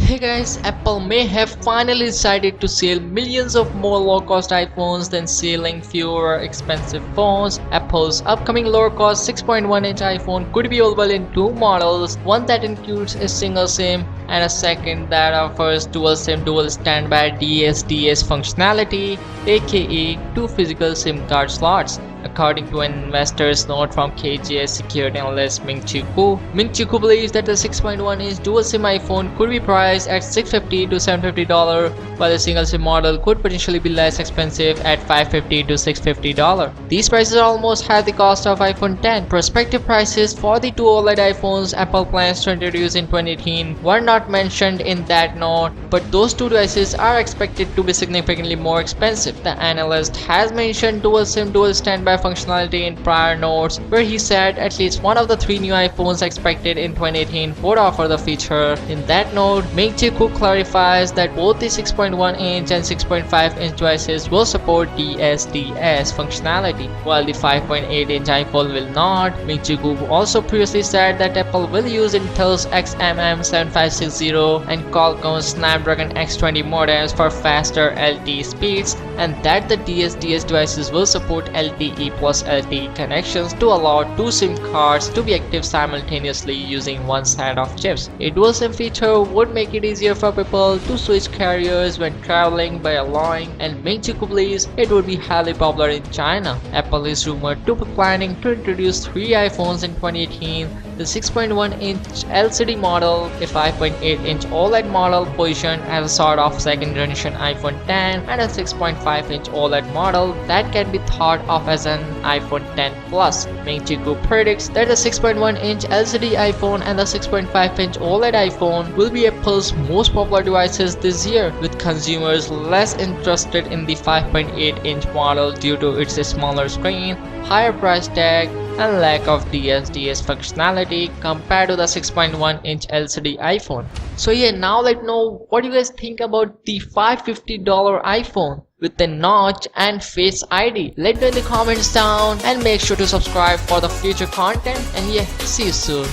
Hey guys, Apple may have finally decided to sell millions of more low-cost iPhones than selling fewer expensive phones. Apple's upcoming lower-cost 6.1-inch iPhone could be available in two models, one that includes a single SIM and a second that offers dual SIM dual standby DSDS functionality, aka two physical SIM card slots. According to an investor's note from KGS security analyst Ming-Chi Kuo believes that the 6.1-inch dual SIM iPhone could be priced at $650 to $750, while the single SIM model could potentially be less expensive at $550 to $650. These prices are almost half the cost of iPhone X. Prospective prices for the two OLED iPhones Apple plans to introduce in 2018 were not mentioned in that note, but those two devices are expected to be significantly more expensive. The analyst has mentioned dual SIM dual standby functionality in prior notes, where he said at least one of the three new iPhones expected in 2018 would offer the feature. In that note, Ming-Chi Kuo clarifies that both the 6.1-inch and 6.5-inch devices will support DSDS functionality, while the 5.8-inch iPhone will not. Ming-Chi Kuo also previously said that Apple will use Intel's XMM7560 and Qualcomm's Snapdragon X20 modems for faster LTE speeds, and that the DSDS devices will support LTE plus LTE connections to allow two SIM cards to be active simultaneously using one set of chips. A dual SIM feature would make it easier for people to switch carriers when traveling by allowing, and Ming-Chi Kuo believes it would be highly popular in China. Apple is rumored to be planning to introduce three iPhones in 2018, the 6.1-inch LCD model, a 5.8-inch OLED model positioned as a sort of second generation iPhone X, and a 6.5-inch OLED model that can be thought of as an iPhone X Plus. Ming-Chi Kuo predicts that the 6.1-inch LCD iPhone and the 6.5-inch OLED iPhone will be Apple's most popular devices this year, with consumers less interested in the 5.8-inch model due to its smaller screen, higher price tag, and lack of DSDS functionality compared to the 6.1-inch LCD iPhone. So yeah, now let know what you guys think about the $550 iPhone with the notch and Face ID. Let me know in the comments down, and make sure to subscribe for the future content, and yeah, see you soon.